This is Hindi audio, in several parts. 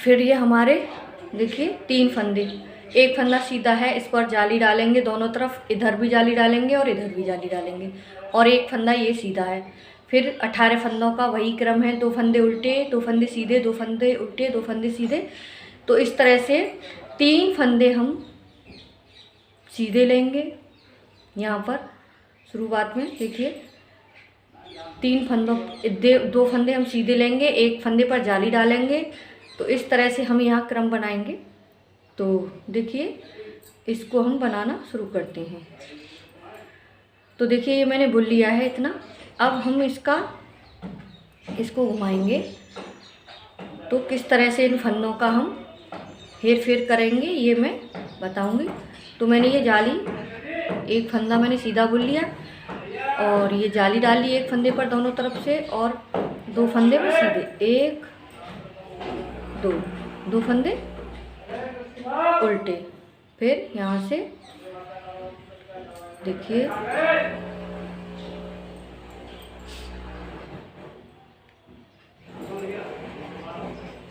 फिर ये हमारे देखिए 3 फंदे, एक फंदा सीधा है, इस पर जाली डालेंगे दोनों तरफ, इधर भी जाली डालेंगे और इधर भी जाली डालेंगे, और एक फंदा ये सीधा है। फिर 18 फंदों का वही क्रम है, 2 फंदे उल्टे, 2 फंदे सीधे, 2 फंदे उल्टे, 2 फंदे सीधे। तो इस तरह से 3 फंदे हम सीधे लेंगे। यहाँ पर शुरुआत में देखिए 3 फंदों 2 फंदे हम सीधे लेंगे, एक फंदे पर जाली डालेंगे। तो इस तरह से हम यहाँ क्रम बनाएंगे। तो देखिए इसको हम बनाना शुरू करते हैं। तो देखिए ये मैंने बुन लिया है इतना। अब हम इसको घुमाएंगे। तो किस तरह से इन फंदों का हम हेर फेर करेंगे ये मैं बताऊंगी। तो मैंने ये जाली, एक फंदा मैंने सीधा बुन लिया और ये जाली डाल ली एक फंदे पर दोनों तरफ से, और 2 फंदे में सीधे, 1 2 फंदे उल्टे। फिर यहाँ से देखिए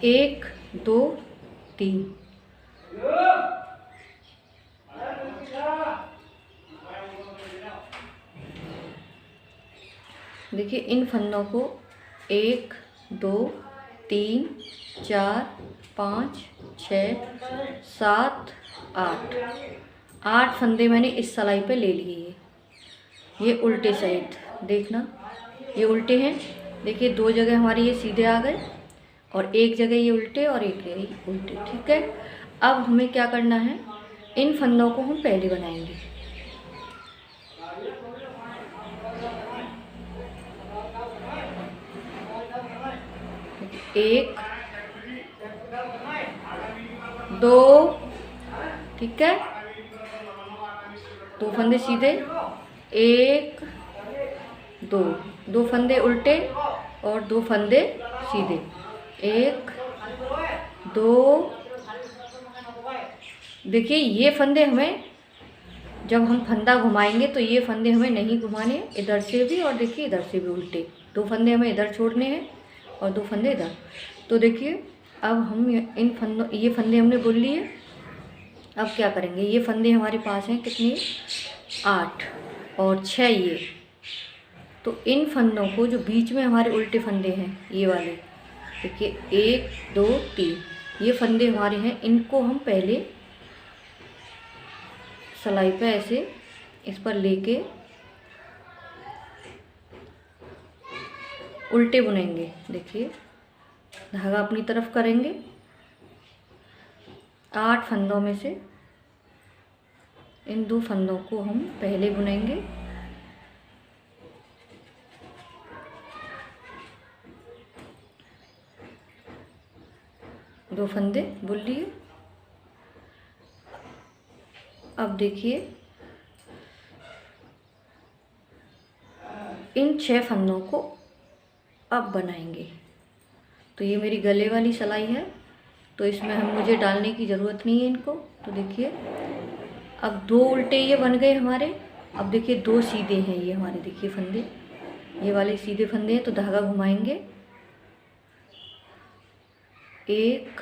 1 2 3। देखिए इन फंदों को 1 2 3 4 5 6 7 8 फंदे मैंने इस सिलाई पे ले लिए। ये उल्टे साइड देखना, ये उल्टे हैं। देखिए 2 जगह हमारे ये सीधे आ गए और एक जगह ये उल्टे और एक जगह ये उल्टे। ठीक है, अब हमें क्या करना है, इन फंदों को हम पहले बनाएंगे। एक 2, ठीक है, 2 फंदे सीधे, 1 2 फंदे उल्टे और 2 फंदे सीधे, 1 2। देखिए ये फंदे हमें, जब हम फंदा घुमाएंगे तो ये फंदे हमें नहीं घुमाने, इधर से भी और देखिए इधर से भी उल्टे। 2 फंदे हमें इधर छोड़ने हैं और 2 फंदे इधर। तो देखिए अब हम इन फंदों, ये फंदे हमने बुन लिए। अब क्या करेंगे, ये फंदे हमारे पास हैं कितने, 8 और 6 ये। तो इन फंदों को जो बीच में हमारे उल्टे फंदे हैं ये वाले, देखिए 1 2 3, ये फंदे हमारे हैं। इनको हम पहले सिलाई पे ऐसे इस पर लेके उल्टे बुनेंगे। देखिए धागा अपनी तरफ करेंगे, 8 फंदों में से इन 2 फंदों को हम पहले बुनेंगे। दो फंदे बुन लिए। अब देखिए इन 6 फंदों को अब बनाएंगे। तो ये मेरी गले वाली सिलाई है, तो इसमें मुझे डालने की ज़रूरत नहीं है इनको। तो देखिए अब 2 उल्टे ये बन गए हमारे। अब देखिए 2 सीधे हैं ये हमारे, देखिए फंदे, ये वाले सीधे फंदे हैं। तो धागा घुमाएंगे, 1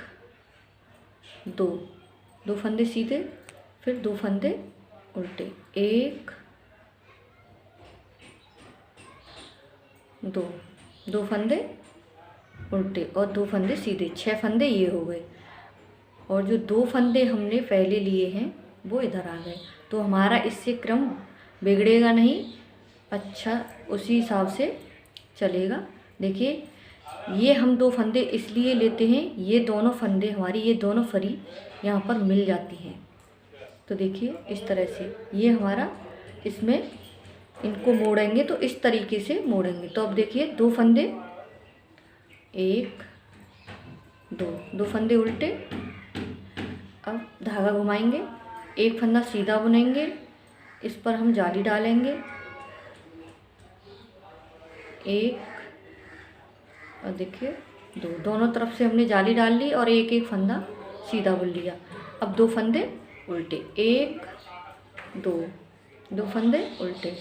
2 फंदे सीधे, फिर 2 फंदे उल्टे, 1 2 फंदे उल्टे और 2 फंदे सीधे, 6 फंदे ये हो गए। और जो 2 फंदे हमने पहले लिए हैं वो इधर आ गए। तो हमारा इससे क्रम बिगड़ेगा नहीं, अच्छा उसी हिसाब से चलेगा। देखिए ये हम 2 फंदे इसलिए लेते हैं, ये दोनों फंदे हमारी, ये दोनों फरी यहाँ पर मिल जाती हैं। तो देखिए इस तरह से ये हमारा, इसमें इनको मोड़ेंगे तो इस तरीके से मोड़ेंगे। तो अब देखिए 2 फंदे, 1 2 फंदे उल्टे। अब धागा घुमाएंगे, एक फंदा सीधा बुनेंगे, इस पर हम जाली डालेंगे, 1 और देखिए 2, दोनों तरफ से हमने जाली डाल ली और एक एक फंदा सीधा बुन लिया। अब 2 फंदे उल्टे, 1 2 फंदे उल्टे।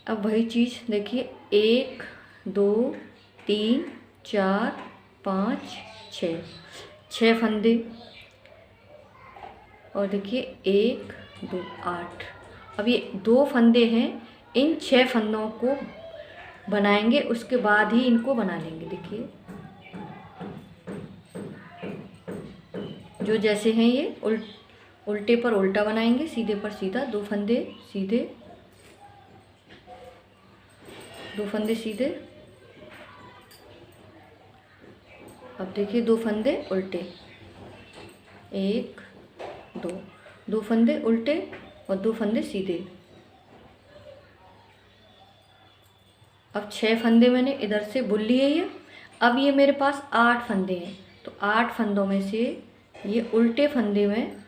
अब वही चीज़ देखिए 1 2 3 4 5 6, 6 फंदे। और देखिए 1 2 8। अब ये 2 फंदे हैं, इन 6 फंदों को बनाएंगे, उसके बाद ही इनको बना लेंगे। देखिए जो जैसे हैं ये उल्टे पर उल्टा बनाएंगे, सीधे पर सीधा। 2 फंदे सीधे, 2 फंदे सीधे। अब देखिए 2 फंदे उल्टे, 1 2, 2 फंदे उल्टे और 2 फंदे सीधे। अब 6 फंदे मैंने इधर से बुन लिए ये। अब ये मेरे पास 8 फंदे हैं, तो 8 फंदों में से ये उल्टे फंदे में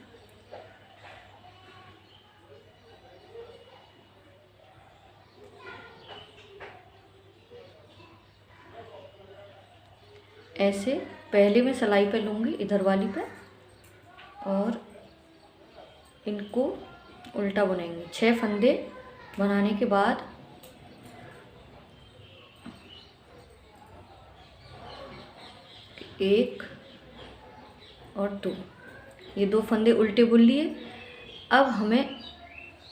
ऐसे पहले मैं सिलाई पे लूँगी, इधर वाली पे, और इनको उल्टा बुनेंगे। 6 फंदे बनाने के बाद एक और 2, ये 2 फंदे उल्टे बुन लिए। अब हमें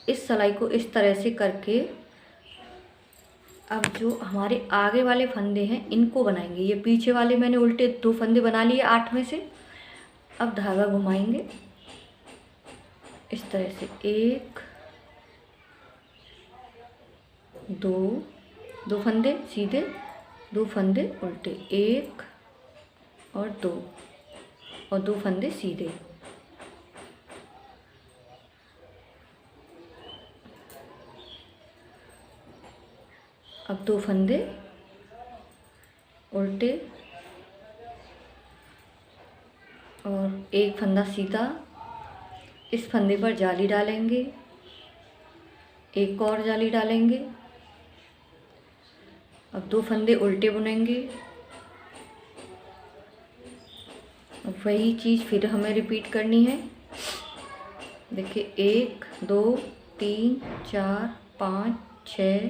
इस सिलाई को इस तरह से करके अब जो हमारे आगे वाले फंदे हैं इनको बनाएंगे। ये पीछे वाले मैंने उल्टे 2 फंदे बना लिए 8 में से। अब धागा घुमाएंगे इस तरह से, 1 2, 2 फंदे सीधे, 2 फंदे उल्टे, 1 और 2 और 2 फंदे सीधे। अब 2 फंदे उल्टे और 1 फंदा सीधा। इस फंदे पर जाली डालेंगे, एक और जाली डालेंगे। अब 2 फंदे उल्टे बुनेंगे। अब वही चीज़ फिर हमें रिपीट करनी है। देखिए 1 2 3 4 5 6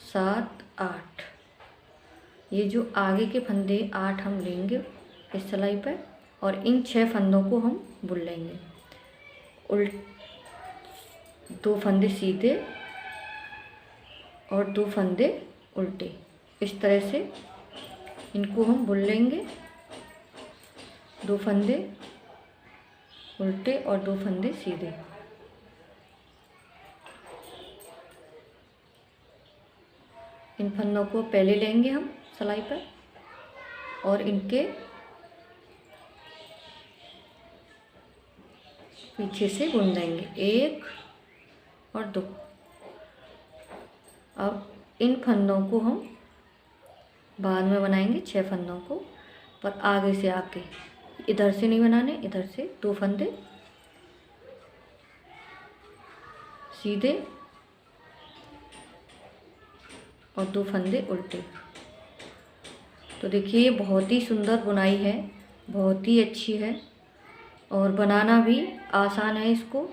7 8, ये जो आगे के फंदे 8 हम लेंगे इस सिलाई पर, और इन 6 फंदों को हम बुन लेंगे। 2 फंदे सीधे और 2 फंदे उल्टे, इस तरह से इनको हम बुन लेंगे। 2 फंदे उल्टे और 2 फंदे सीधे। इन फंदों को पहले लेंगे हम सिलाई पर और इनके पीछे से बुन देंगे, 1 और 2। अब इन फंदों को हम बाद में बनाएंगे, 6 फंदों को, पर आगे से आके इधर से नहीं बनाने, इधर से 2 फंदे सीधे और 2 फंदे उल्टे। तो देखिए ये बहुत ही सुंदर बुनाई है, बहुत ही अच्छी है और बनाना भी आसान है। इसको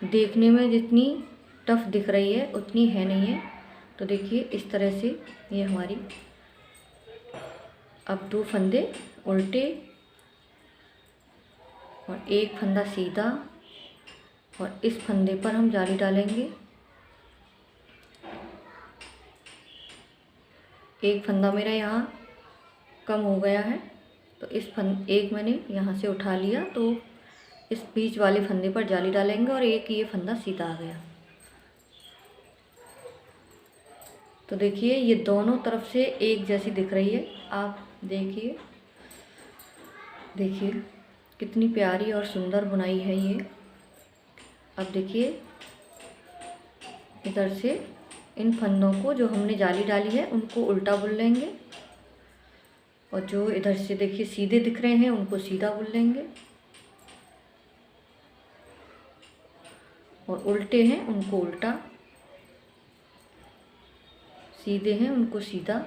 देखने में जितनी टफ दिख रही है उतनी है नहीं है। तो देखिए इस तरह से ये हमारी, अब 2 फंदे उल्टे और 1 फंदा सीधा, और इस फंदे पर हम जाली डालेंगे। एक फंदा मेरा यहाँ कम हो गया है, तो इस एक मैंने यहाँ से उठा लिया, तो इस बीच वाले फंदे पर जाली डालेंगे और एक ये फंदा सीधा आ गया। तो देखिए ये दोनों तरफ से एक जैसी दिख रही है। आप देखिए, देखिए कितनी प्यारी और सुंदर बुनाई है ये। अब देखिए इधर से इन फंदों को जो हमने जाली डाली है उनको उल्टा बुन लेंगे, और जो इधर से देखिए सीधे दिख रहे हैं उनको सीधा बुन लेंगे, और उल्टे हैं उनको उल्टा, सीधे हैं उनको सीधा।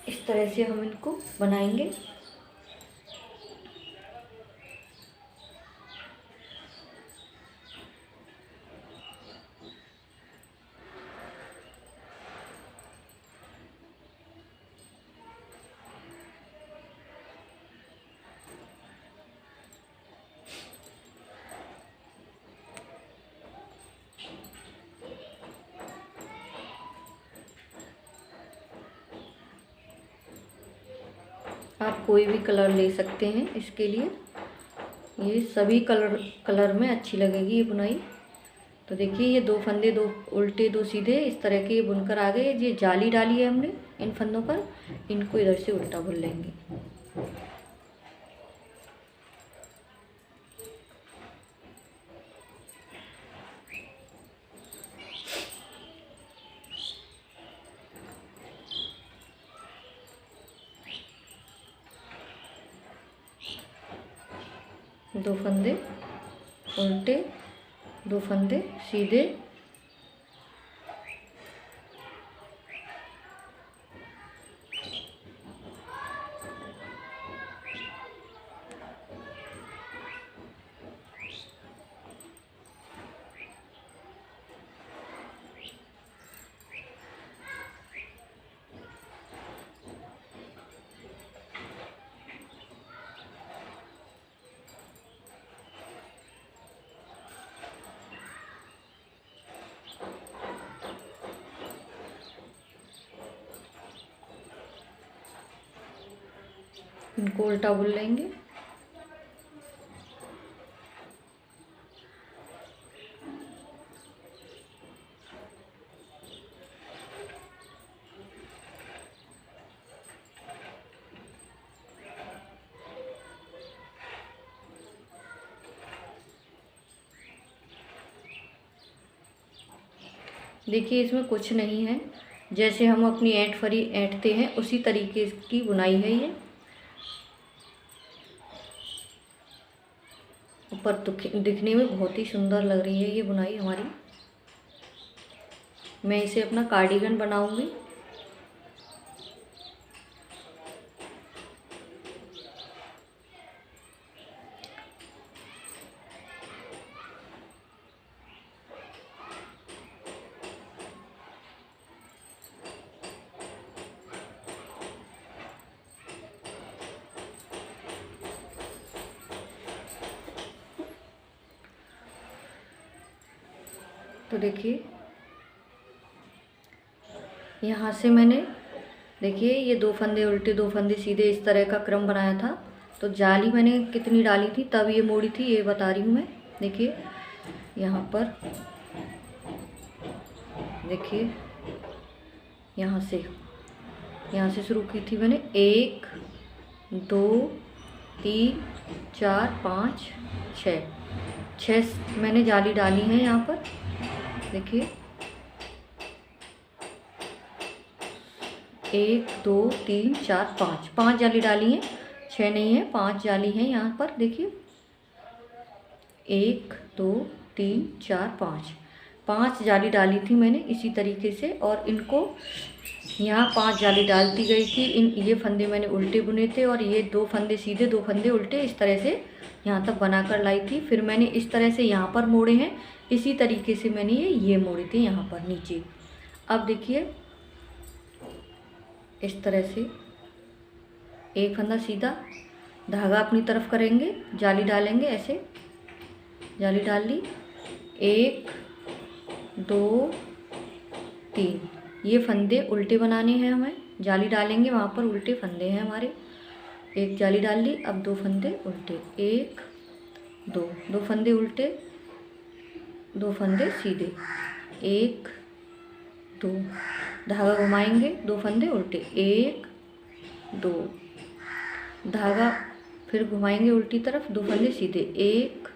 इस तरह से हम इनको बनाएंगे। आप कोई भी कलर ले सकते हैं इसके लिए, ये सभी कलर में अच्छी लगेगी ये बुनाई। तो देखिए ये 2 फंदे, 2 उल्टे 2 सीधे इस तरह के ये बुनकर आ गए। ये जाली डाली है हमने इन फंदों पर, इनको इधर से उल्टा बुन लेंगे। दो फंदे उल्टे, 2 फंदे सीधे, इनको उल्टा बुन लेंगे। देखिए इसमें कुछ नहीं है, जैसे हम अपनी ऐंठ फरी ऐंठते हैं उसी तरीके की बुनाई है ये। ऊपर दिखने में बहुत ही सुंदर लग रही है ये बुनाई हमारी। मैं इसे अपना कार्डिगन बनाऊंगी। तो देखिए यहाँ से मैंने, देखिए ये 2 फंदे उल्टे 2 फंदे सीधे इस तरह का क्रम बनाया था। तो जाली मैंने कितनी डाली थी तब ये मोड़ी थी ये बता रही हूँ मैं। देखिए यहाँ पर, देखिए यहाँ से शुरू की थी मैंने। 1 2 3 4 5 6 मैंने जाली डाली है यहाँ पर। देखिए 1 2 3 4 5 जाली डाली हैं, 6 नहीं है 5 जाली हैं यहाँ पर। देखिए 1 2 3 4 5 जाली डाली थी मैंने इसी तरीके से। और इनको यहाँ 5 जाली डालती गई थी। ये फंदे मैंने उल्टे बुने थे और ये 2 फंदे सीधे 2 फंदे उल्टे इस तरह से यहाँ तक बनाकर लाई थी। फिर मैंने इस तरह से यहाँ पर मोड़े हैं, इसी तरीके से मैंने ये मोड़े थे यहाँ पर नीचे। अब देखिए इस तरह से एक फंदा सीधा, धागा अपनी तरफ करेंगे, जाली डालेंगे, ऐसे जाली डाल ली। 1 2 3 ये फंदे उल्टे बनाने हैं हमें, जाली डालेंगे वहाँ पर उल्टे फंदे हैं हमारे। एक जाली डाल ली, अब 2 फंदे उल्टे, 1 2 फंदे उल्टे 2 फंदे सीधे, 1 2 धागा घुमाएंगे, 2 फंदे उल्टे, 1 2 धागा फिर घुमाएंगे उल्टी तरफ, 2 फंदे सीधे, 1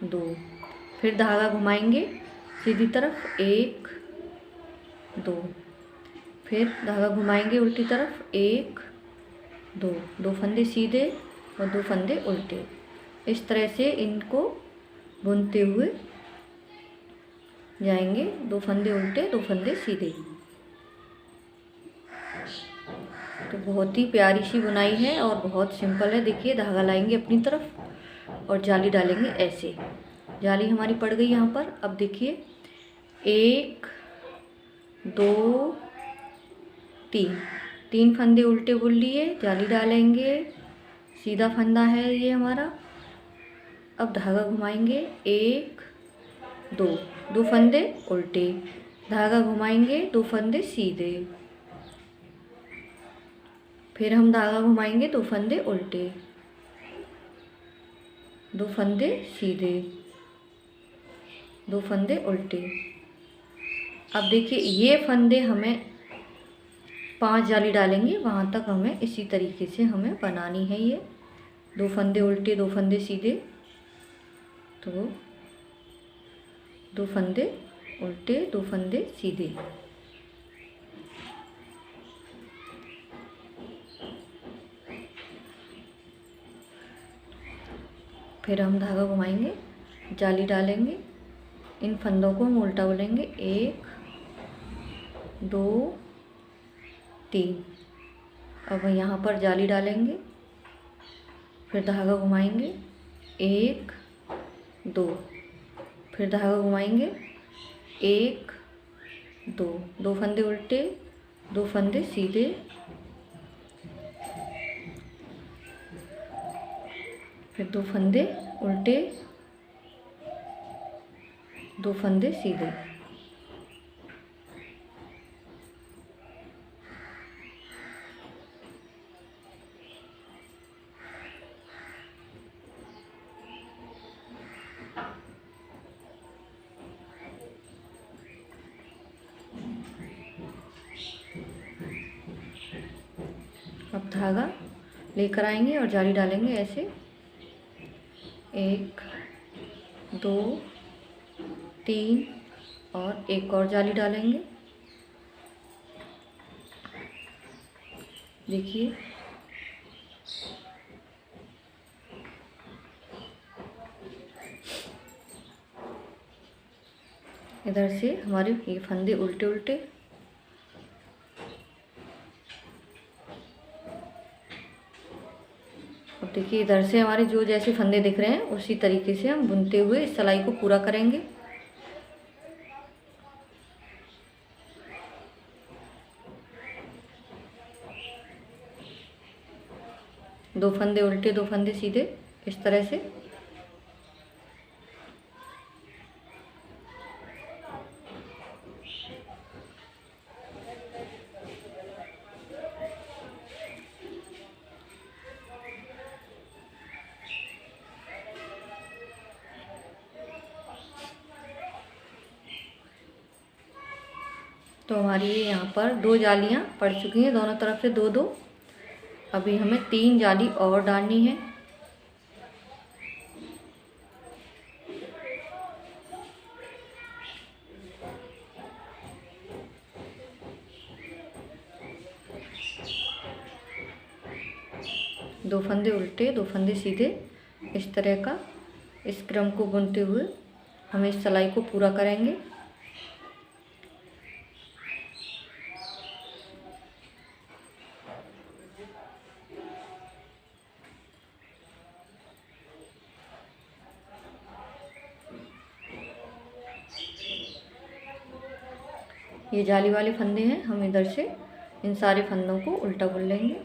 2 फिर धागा घुमाएंगे सीधी तरफ, 1 2 फिर धागा घुमाएंगे उल्टी तरफ, 1 2 फंदे सीधे और 2 फंदे उल्टे। इस तरह से इनको बुनते हुए जाएंगे, 2 फंदे उल्टे 2 फंदे सीधे। तो बहुत ही प्यारी सी बुनाई है और बहुत सिंपल है। देखिए धागा लाएंगे अपनी तरफ और जाली डालेंगे ऐसे, जाली हमारी पड़ गई यहाँ पर। अब देखिए 1 2 3 फंदे उल्टे बुन लिए, जाली डालेंगे, सीधा फंदा है ये हमारा। अब धागा घुमाएंगे, 1 2 फंदे उल्टे, धागा घुमाएंगे, 2 फंदे सीधे, फिर हम धागा घुमाएंगे, 2 फंदे उल्टे, 2 फंदे सीधे, 2 फंदे उल्टे। अब देखिए ये फंदे हमें 5 जाली डालेंगे, वहाँ तक हमें इसी तरीके से हमें बनानी है। ये 2 फंदे उल्टे, 2 फंदे सीधे, तो 2 फंदे उल्टे, 2 फंदे सीधे। फिर हम धागा घुमाएंगे, जाली डालेंगे, इन फंदों को हम उल्टा बोलेंगे, 1 2 3। अब यहाँ पर जाली डालेंगे, फिर धागा घुमाएंगे, 1 2, फिर धागा घुमाएंगे, 1 2, 2 फंदे उल्टे, 2 फंदे सीधे, फिर 2 फंदे उल्टे, 2 फंदे सीधे। अब धागा लेकर आएंगे और जाली डालेंगे ऐसे, 1 2 3 और एक और जाली डालेंगे। देखिए इधर से हमारे ये फंदे उल्टे उल्टे, अब देखिए इधर से हमारे जो जैसे फंदे दिख रहे हैं उसी तरीके से हम बुनते हुए इस सिलाई को पूरा करेंगे। दो फंदे उल्टे, 2 फंदे सीधे, इस तरह से। तो हमारी यहाँ पर 2 जालियाँ पड़ चुकी हैं, दोनों तरफ से 2 2। अभी हमें 3 जाली और डालनी है। दो फंदे उल्टे, 2 फंदे सीधे, इस तरह का इस क्रम को बुनते हुए हम इस सिलाई को पूरा करेंगे। ये जाली वाले फंदे हैं, हम इधर से इन सारे फंदों को उल्टा बुन लेंगे।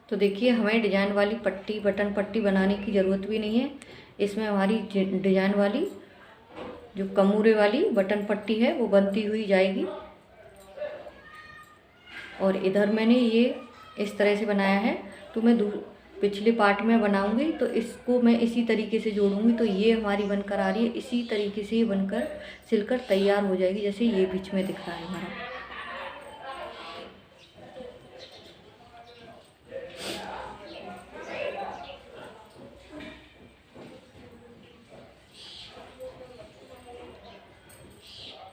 तो देखिए हमें डिजाइन वाली पट्टी, बटन पट्टी बनाने की ज़रूरत भी नहीं है। इसमें हमारी डिजाइन वाली जो कमूरे वाली बटन पट्टी है वो बनती हुई जाएगी। और इधर मैंने ये इस तरह से बनाया है, तो मैं पिछले पार्ट में बनाऊंगी तो इसको मैं इसी तरीके से जोड़ूंगी, तो ये हमारी बनकर आ रही है। इसी तरीके से ये बनकर सिलकर तैयार हो जाएगी, जैसे ये बीच में दिख रहा है हमारा।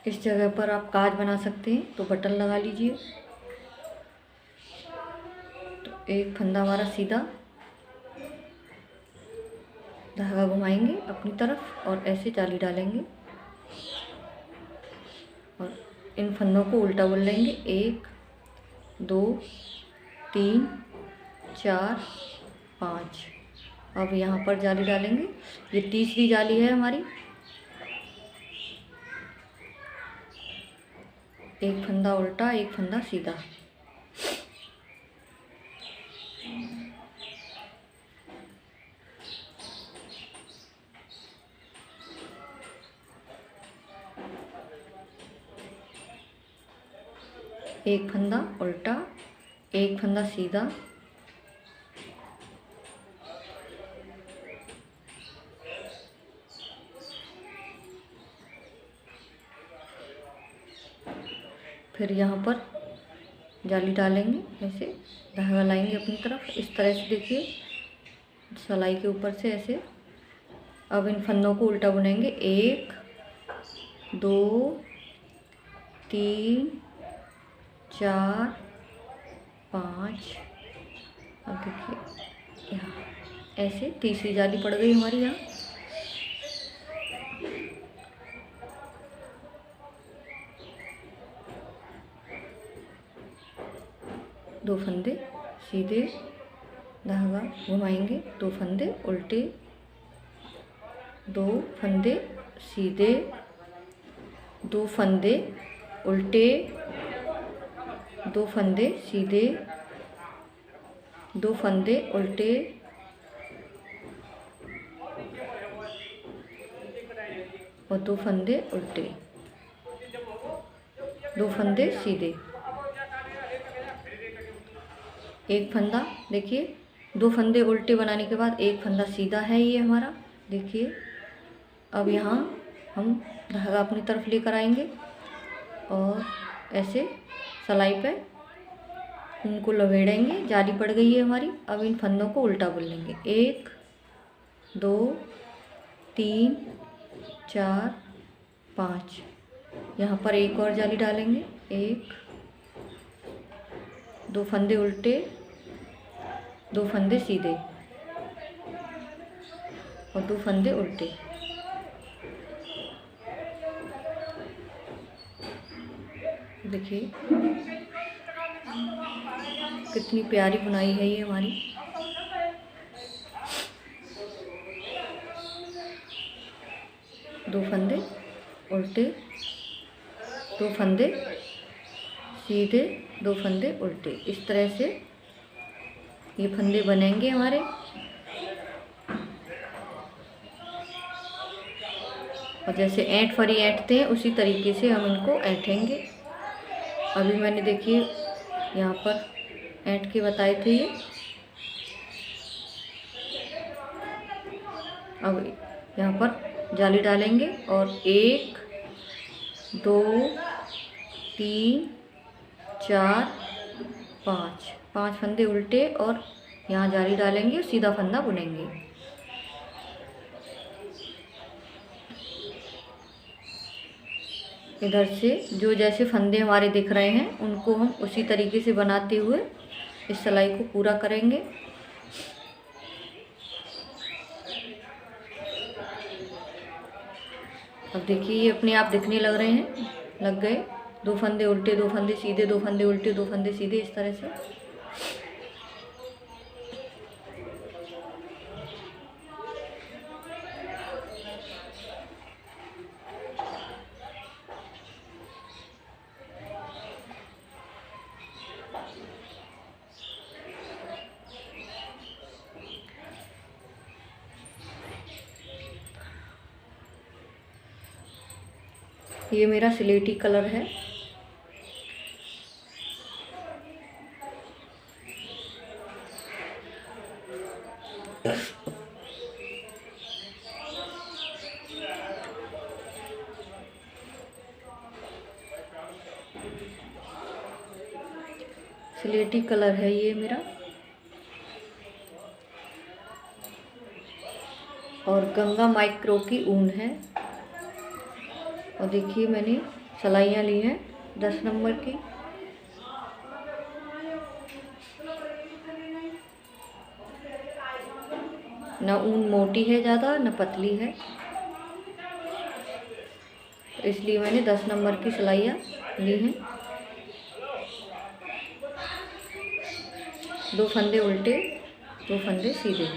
इस जगह पर आप काज बना सकते हैं, तो बटन लगा लीजिए। तो एक फंदा हमारा सीधा, धागा घुमाएंगे अपनी तरफ और ऐसे जाली डालेंगे और इन फंदों को उल्टा बुन लेंगे। 1 2 3 4 5 अब यहाँ पर जाली डालेंगे। ये तीसरी जाली है हमारी। एक फंदा उल्टा, एक फंदा सीधा। एक फंदा उल्टा, एक फंदा सीधा। फिर यहाँ पर जाली डालेंगे, ऐसे धागा लाएंगे अपनी तरफ इस तरह से। देखिए सिलाई के ऊपर से ऐसे। अब इन फंदों को उल्टा बुनेंगे। 1 2 3 4 5। अब देखिए यहाँ ऐसे तीसरी जाली पड़ गई हमारी। यहाँ दो फंदे सीधे, धागा घुमाएंगे, 2 फंदे उल्टे, 2 फंदे सीधे, 2 फंदे उल्टे, 2 फंदे सीधे, 2 फंदे उल्टे, और 2 फंदे उल्टे, 2 फंदे सीधे। एक फंदा, देखिए 2 फंदे उल्टे बनाने के बाद एक फंदा सीधा है ये हमारा। देखिए अब यहाँ हम धागा अपनी तरफ लेकर आएंगे और ऐसे सिलाई पे उनको लपेटेंगे। जाली पड़ गई है हमारी। अब इन फंदों को उल्टा बुन लेंगे। 1 2 3 4 5। यहाँ पर एक और जाली डालेंगे। 1 2 फंदे उल्टे, 2 फंदे सीधे, और 2 फंदे उल्टे। देखिए कितनी प्यारी बुनाई है ये हमारी। दो फंदे उल्टे, 2 फंदे सीधे, 2 फंदे उल्टे। इस तरह से ये फंदे बनेंगे हमारे। और जैसे ऐंठ फरी ऐंठते हैं उसी तरीके से हम इनको ऐंठेंगे। अभी मैंने देखिए यहाँ पर ऐंठ के बताए थे ये। अब यहाँ पर जाली डालेंगे और 1 2 3 4 5 5 फंदे उल्टे और यहाँ जाली डालेंगे, सीधा फंदा बुनेंगे। इधर से जो जैसे फंदे हमारे दिख रहे हैं उनको हम उसी तरीके से बनाते हुए इस सिलाई को पूरा करेंगे। अब देखिए ये अपने आप दिखने लग रहे हैं, लग गए। 2 फंदे उल्टे, 2 फंदे सीधे, 2 फंदे उल्टे, 2 फंदे सीधे, इस तरह से। ये मेरा स्लेटी कलर है। स्लेटी कलर है ये मेरा। और गंगा माइक्रो की ऊन है। और देखिए मैंने सिलाइयाँ ली हैं 10 नंबर की। ना ऊन मोटी है ज़्यादा, ना पतली है, इसलिए मैंने 10 नंबर की सिलाइयाँ ली हैं। 2 फंदे उल्टे, 2 फंदे सीधे।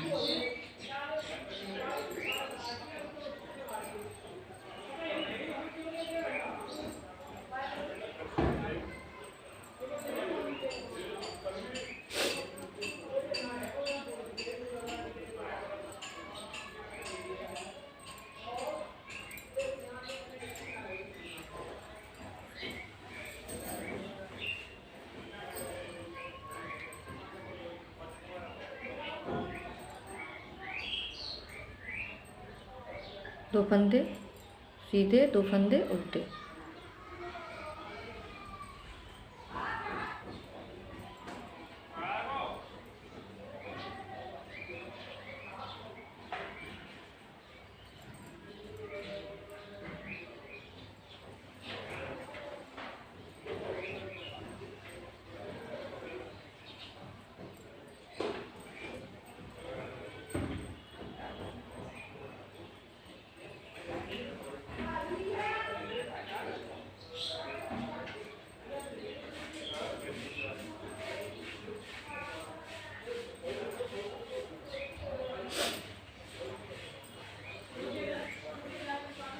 दो फंदे सीधे, दो फंदे उल्टे।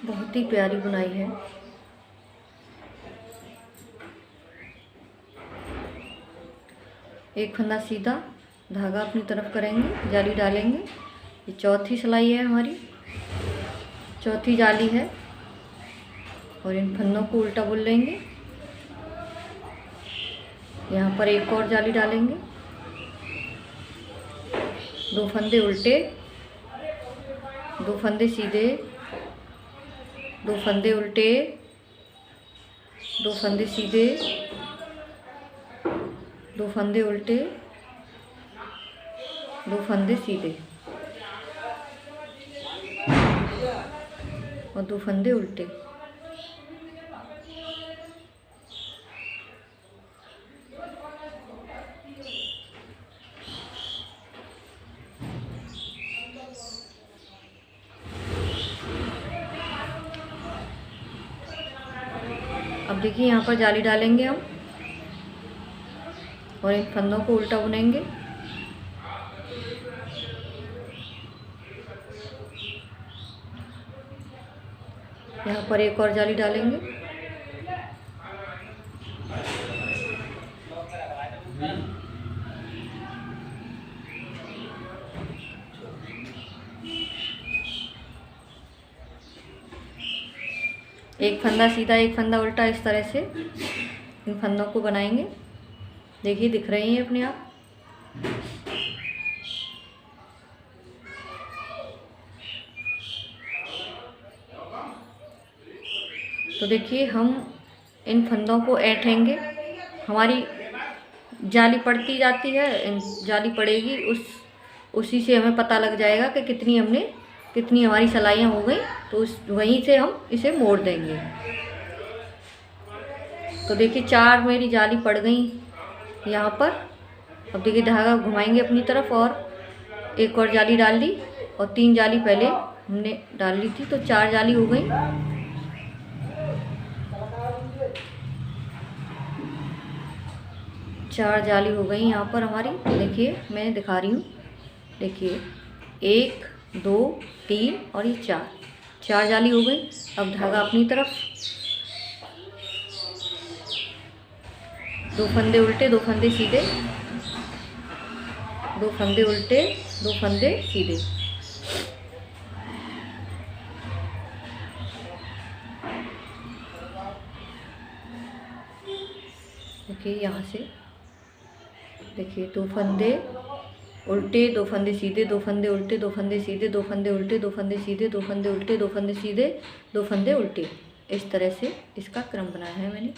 बहुत ही प्यारी बुनाई है। एक फंदा सीधा, धागा अपनी तरफ करेंगे, जाली डालेंगे। ये चौथी सिलाई है हमारी, चौथी जाली है। और इन फंदों को उल्टा बुन लेंगे। यहाँ पर एक और जाली डालेंगे, दो फंदे उल्टे, दो फंदे सीधे, दो फंदे उल्टे, दो फंदे सीधे, दो फंदे उल्टे, दो फंदे सीधे और दो फंदे उल्टे। अब देखिए यहाँ पर जाली डालेंगे हम और इन फंदों को उल्टा बुनेंगे। यहाँ पर एक और जाली डालेंगे। एक फंदा सीधा, एक फंदा उल्टा, इस तरह से इन फंदों को बनाएंगे। देखिए दिख रही हैं अपने आप। तो देखिए हम इन फंदों को ऐंठेंगे। हमारी जाली पड़ती जाती है, जाली पड़ेगी, उसी से हमें पता लग जाएगा कि कितनी हमारी सिलाइयाँ हो गई। तो वहीं से हम इसे मोड़ देंगे। तो देखिए 4 मेरी जाली पड़ गई यहाँ पर। अब देखिए धागा घुमाएंगे अपनी तरफ और एक और जाली डाल ली और 3 जाली पहले हमने डाल ली थी, तो 4 जाली हो गई। चार जाली हो गई यहाँ पर हमारी। देखिए मैं दिखा रही हूँ। देखिए 1 2 3 और ये 4 जाली हो गई। अब धागा अपनी तरफ, दो फंदे उल्टे, दो फंदे सीधे, दो फंदे उल्टे, दो फंदे सीधे। देखिए यहाँ से देखिए 2 फंदे उल्टे, 2 फंदे सीधे, 2 फंदे उल्टे, 2 फंदे सीधे, 2 फंदे उल्टे, 2 फंदे सीधे, 2 फंदे उल्टे, 2 फंदे सीधे, 2 फंदे उल्टे। इस तरह से इसका क्रम बनाया है मैंने।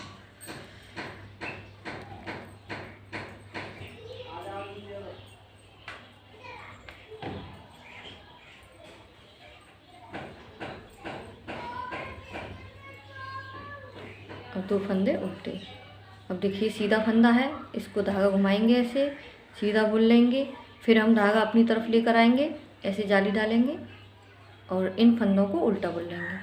और 2 फंदे उल्टे। अब देखिए सीधा फंदा है, इसको धागा घुमाएंगे, ऐसे सीधा बुन लेंगे। फिर हम धागा अपनी तरफ लेकर आएंगे, ऐसे जाली डालेंगे और इन फंदों को उल्टा बुन लेंगे।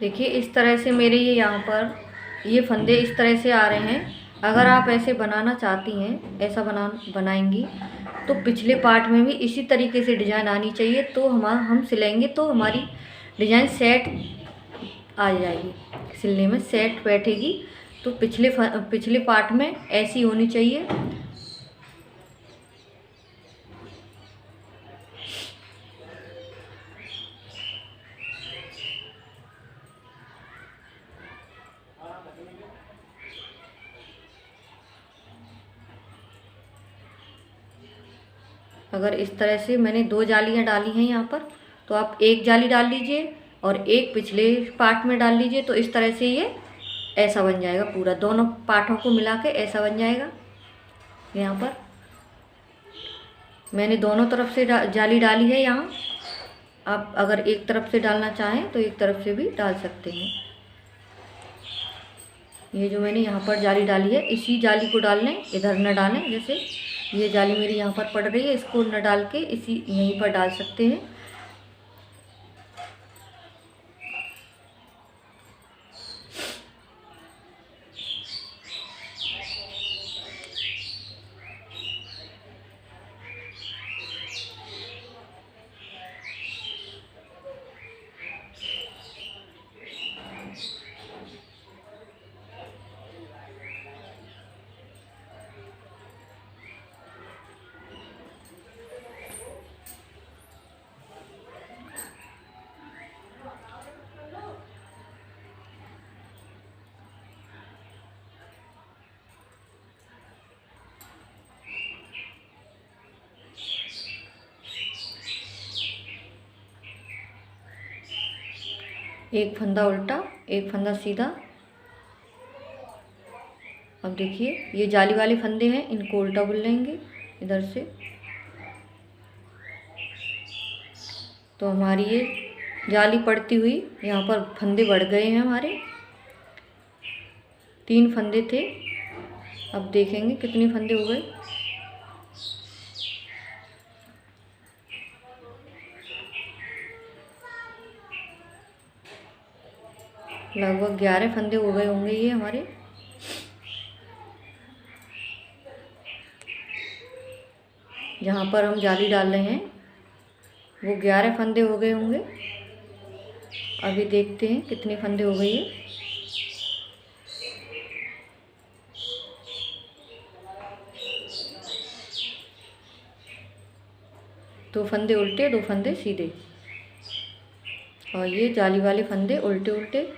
देखिए इस तरह से मेरे ये यहाँ पर ये फंदे इस तरह से आ रहे हैं। अगर आप ऐसे बनाना चाहती हैं, ऐसा बनाएंगी तो पिछले पार्ट में भी इसी तरीके से डिज़ाइन आनी चाहिए। तो हम सिलेंगे तो हमारी डिज़ाइन सेट आ जाएगी, सिलने में सेट बैठेगी। तो पिछले पार्ट में ऐसी होनी चाहिए। अगर इस तरह से मैंने 2 जालियाँ डाली हैं यहाँ पर, तो आप एक जाली डाल लीजिए और एक पिछले पार्ट में डाल लीजिए। तो इस तरह से ये ऐसा बन जाएगा, पूरा दोनों पार्टों को मिला के ऐसा बन जाएगा। यहाँ पर मैंने दोनों तरफ से जाली डाली है। यहाँ आप अगर एक तरफ से डालना चाहें तो एक तरफ से भी डाल सकते हैं। ये जो मैंने यहाँ पर जाली डाली है, इसी जाली को डाल लें, इधर न डालें। जैसे ये जाली मेरी यहाँ पर पड़ रही है, इसको न डाल के इसी यहीं पर डाल सकते हैं। एक फंदा उल्टा, एक फंदा सीधा। अब देखिए ये जाली वाले फंदे हैं, इनको उल्टा बुन लेंगे इधर से। तो हमारी ये जाली पड़ती हुई यहाँ पर फंदे बढ़ गए हैं हमारे। 3 फंदे थे, अब देखेंगे कितने फंदे हो गए। लगभग 11 फंदे हो गए होंगे ये हमारे। जहाँ पर हम जाली डाल रहे हैं वो 11 फंदे हो गए होंगे। अभी देखते हैं कितने फंदे हो गए ये। दो फंदे उल्टे, 2 फंदे सीधे, और ये जाली वाले फंदे उल्टे उल्टे।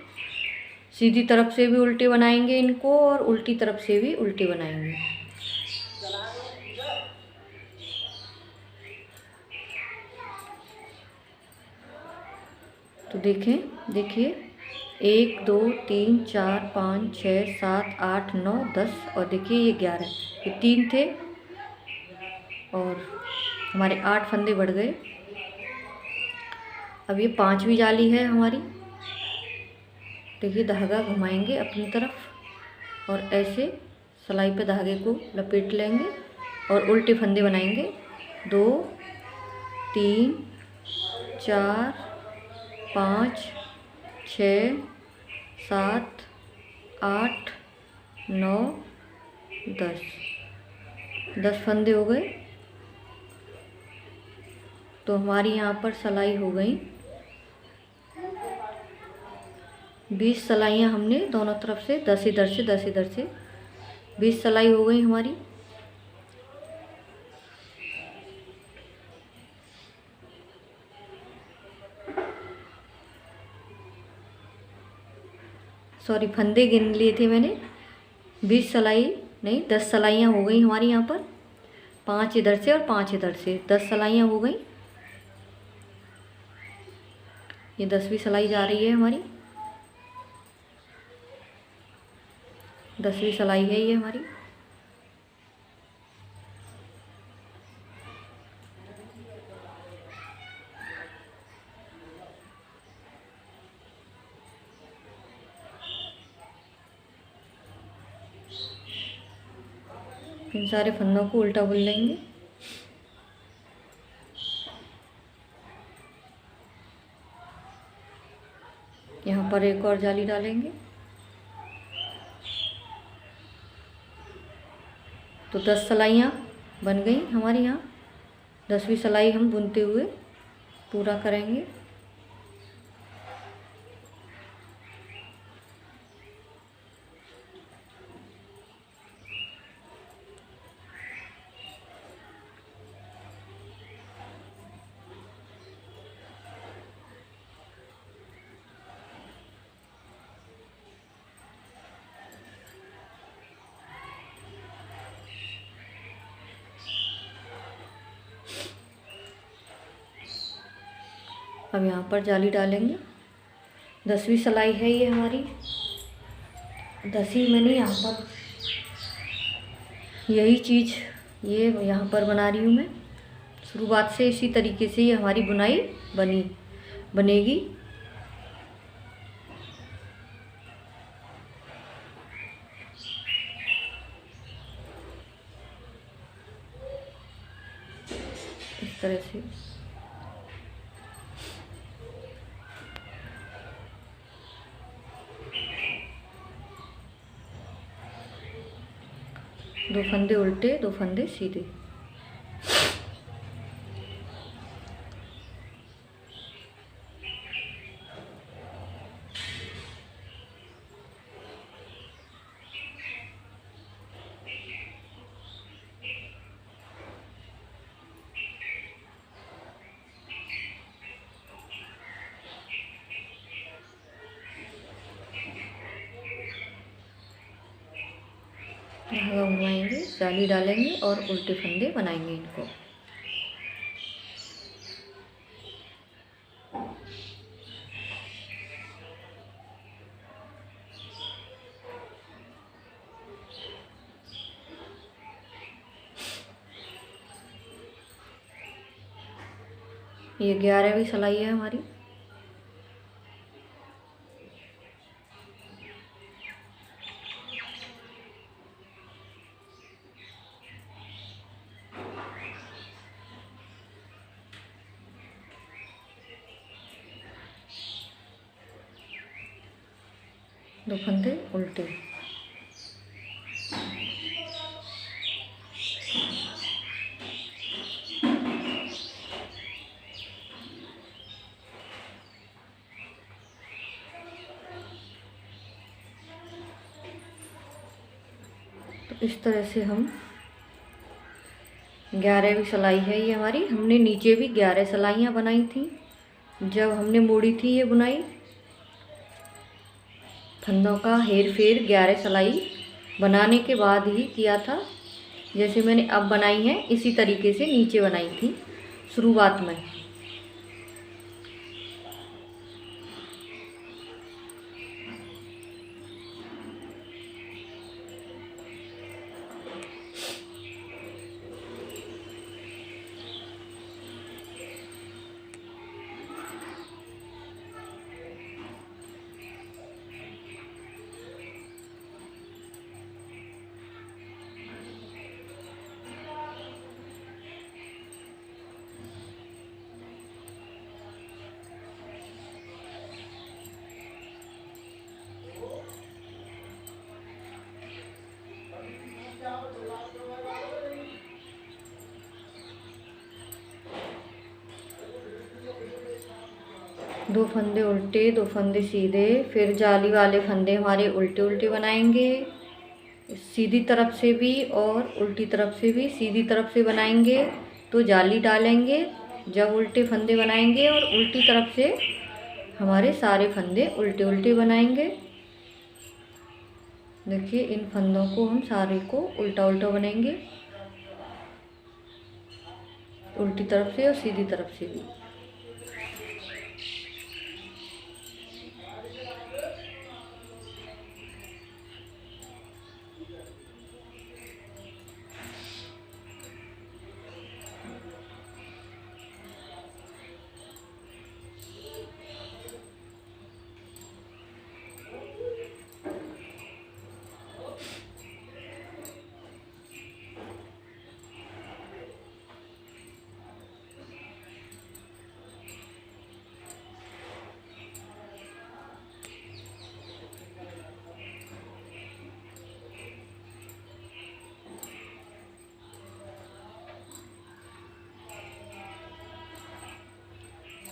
सीधी तरफ से भी उल्टे बनाएंगे इनको और उल्टी तरफ से भी उल्टे बनाएंगे। तो देखें, देखिए 1 2 3 4 5 6 7 8 9 10 और देखिए ये 11। ये 3 थे और हमारे 8 फंदे बढ़ गए। अब ये 5वीं जाली है हमारी। देखिए धागा घुमाएंगे अपनी तरफ और ऐसे सिलाई पे धागे को लपेट लेंगे और उल्टे फंदे बनाएंगे। 2 3 4 5 6 7 8 9 10 फंदे हो गए। तो हमारी यहाँ पर सिलाई हो गई 20 सिलाइयाँ। हमने दोनों तरफ से 10 इधर से 10 इधर से 20 सिलाई हो गई हमारी। सॉरी, फंदे गिन लिए थे मैंने। 20 सिलाई नहीं, 10 सिलाइयाँ हो गई हमारी यहाँ पर। 5 इधर से और 5 इधर से 10 सिलाइयाँ हो गई। ये 10वीं सिलाई जा रही है हमारी। 10वीं सिलाई है ये हमारी। इन सारे फंदों को उल्टा बुन लेंगे। यहाँ पर एक और जाली डालेंगे। तो 10 सिलाइयाँ बन गई हमारी यहाँ। 10वीं सिलाई हम बुनते हुए पूरा करेंगे। अब यहाँ पर जाली डालेंगे। 10वीं सिलाई है ये हमारी। 10वीं मैंने यहाँ पर यही चीज़ ये यहाँ पर बना रही हूँ मैं। शुरुआत से इसी तरीके से ये हमारी बुनाई बनेगी। इस तरह से दो फंदे उल्टे, दो फंदे सीधे। धागा घुमाएंगे, जाली डालेंगे और उल्टे फंदे बनाएंगे इनको। ये 11वीं सिलाई है हमारी। दो फंदे उल्टे। तो इस तरह से हम 11वीं सिलाई है ये हमारी। हमने नीचे भी 11 सिलाइयाँ बनाई थी जब हमने मोड़ी थी ये बुनाई। फंदों का हेर फेर 11 सिलाई बनाने के बाद ही किया था। जैसे मैंने अब बनाई है इसी तरीके से नीचे बनाई थी शुरुआत में। दो फंदे उल्टे, दो फंदे सीधे, फिर जाली वाले फंदे हमारे उल्टे उल्टे बनाएंगे। सीधी तरफ से भी और उल्टी तरफ से भी। सीधी तरफ से बनाएंगे तो जाली डालेंगे जब उल्टे फंदे बनाएंगे, और उल्टी तरफ से हमारे सारे फंदे उल्टे उल्टे बनाएंगे। देखिए इन फंदों को हम सारे को उल्टा उल्टा बनाएंगे, उल्टी तरफ से और सीधी तरफ से भी।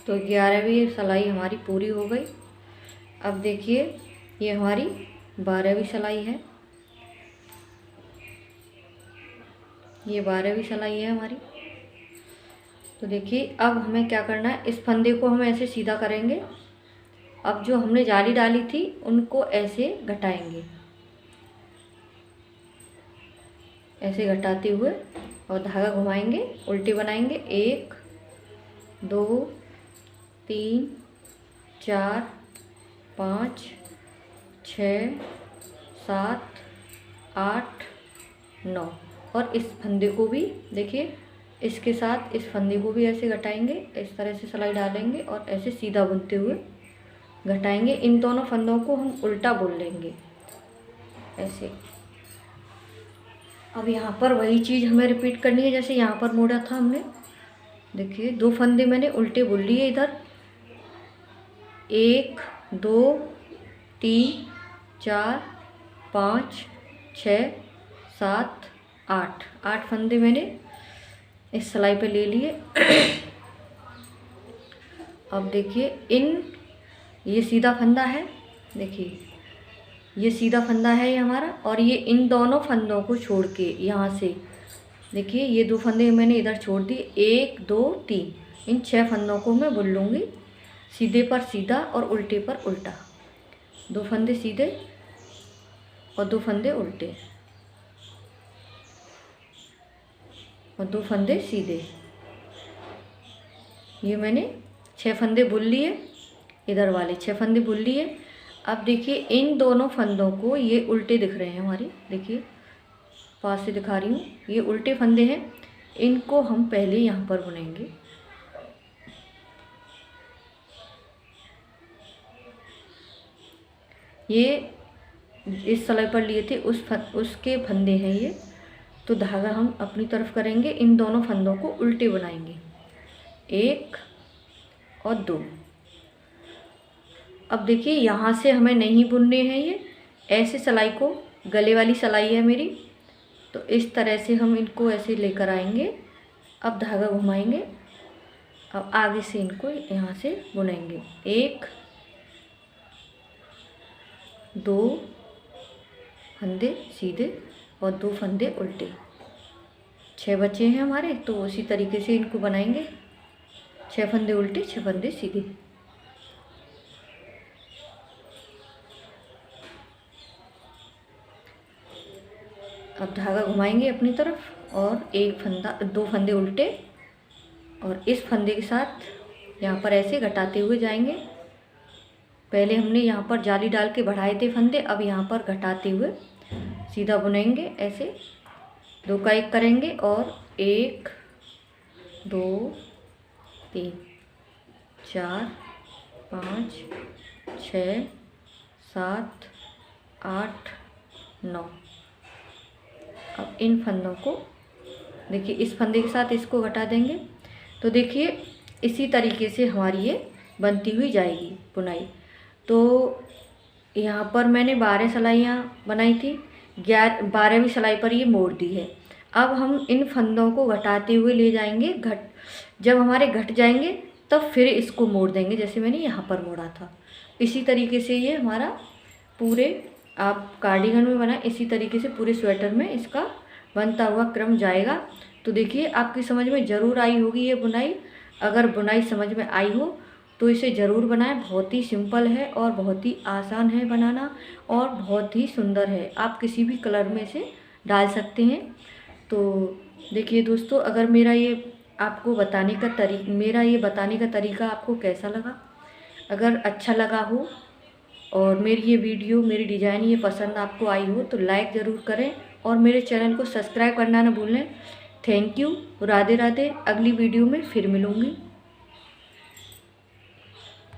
तो 11वीं सिलाई हमारी पूरी हो गई। अब देखिए ये हमारी 12वीं सिलाई है, ये 12वीं सिलाई है हमारी। तो देखिए अब हमें क्या करना है, इस फंदे को हम ऐसे सीधा करेंगे। अब जो हमने जाली डाली थी उनको ऐसे घटाएंगे, ऐसे घटाते हुए और धागा घुमाएंगे, उल्टी बनाएंगे। 1 2 3 4 5 6 7 8 9। और इस फंदे को भी देखिए, इसके साथ इस फंदे को भी ऐसे घटाएंगे, इस तरह से सिलाई डालेंगे और ऐसे सीधा बुनते हुए घटाएंगे। इन दोनों फंदों को हम उल्टा बुन लेंगे ऐसे। अब यहाँ पर वही चीज़ हमें रिपीट करनी है जैसे यहाँ पर मोड़ा था हमने। देखिए 2 फंदे मैंने उल्टे बुन लिए इधर, 1 2 3 4 5 6 7 8 फंदे मैंने इस सिलाई पे ले लिए। अब देखिए ये सीधा फंदा है, देखिए ये सीधा फंदा है ये हमारा, और ये इन दोनों फंदों को छोड़ के यहाँ से देखिए ये 2 फंदे मैंने इधर छोड़ दिए, 1 2 3, इन 6 फंदों को मैं बुन लूँगी सीधे पर सीधा और उल्टे पर उल्टा। 2 फंदे सीधे और 2 फंदे उल्टे और 2 फंदे सीधे। ये मैंने 6 फंदे बुन लिए, इधर वाले 6 फंदे बुन लिए। अब देखिए इन दोनों फंदों को, ये उल्टे दिख रहे हैं हमारे, देखिए पास से दिखा रही हूँ, ये उल्टे फंदे हैं, इनको हम पहले यहाँ पर बुनेंगे। ये इस सिलाई पर लिए थे उसके फंदे हैं ये, तो धागा हम अपनी तरफ करेंगे, इन दोनों फंदों को उल्टे बनाएंगे, 1 और 2। अब देखिए यहाँ से हमें नहीं बुनने हैं ये, ऐसे सिलाई को, गले वाली सिलाई है मेरी, तो इस तरह से हम इनको ऐसे लेकर आएंगे। अब धागा घुमाएंगे, अब आगे से इनको यहाँ से बुनेंगे, 1 2 फंदे सीधे और 2 फंदे उल्टे। 6 बचे हैं हमारे, तो उसी तरीके से इनको बनाएंगे, 6 फंदे उल्टे 6 फंदे सीधे। अब धागा घुमाएंगे अपनी तरफ और 2 फंदे उल्टे, और इस फंदे के साथ यहाँ पर ऐसे घटाते हुए जाएंगे। पहले हमने यहाँ पर जाली डाल के बढ़ाए थे फंदे, अब यहाँ पर घटाते हुए सीधा बुनेंगे, ऐसे 2 का 1 करेंगे और 1 2 3 4 5 6 7 8 9। अब इन फंदों को देखिए, इस फंदे के साथ इसको घटा देंगे, तो देखिए इसी तरीके से हमारी ये बनती हुई जाएगी बुनाई। तो यहाँ पर मैंने 12 सिलाइयाँ बनाई थी, 12वीं सिलाई पर ये मोड़ दी है। अब हम इन फंदों को घटाते हुए ले जाएंगे, जब हमारे घट जाएंगे तब फिर इसको मोड़ देंगे, जैसे मैंने यहाँ पर मोड़ा था। इसी तरीके से ये हमारा पूरे, आप कार्डिगन में बनाए इसी तरीके से पूरे स्वेटर में इसका बनता हुआ क्रम जाएगा। तो देखिए आपकी समझ में ज़रूर आई होगी ये बुनाई। अगर बुनाई समझ में आई हो तो इसे ज़रूर बनाएं, बहुत ही सिंपल है और बहुत ही आसान है बनाना और बहुत ही सुंदर है। आप किसी भी कलर में इसे डाल सकते हैं। तो देखिए दोस्तों, अगर मेरा ये बताने का तरीका आपको कैसा लगा, अगर अच्छा लगा हो और मेरी ये वीडियो, मेरी डिज़ाइन ये पसंद आपको आई हो तो लाइक ज़रूर करें और मेरे चैनल को सब्सक्राइब करना ना भूलें। Thank you, Radhe Radhe. अगली वीडियो में फिर मिलूँगी।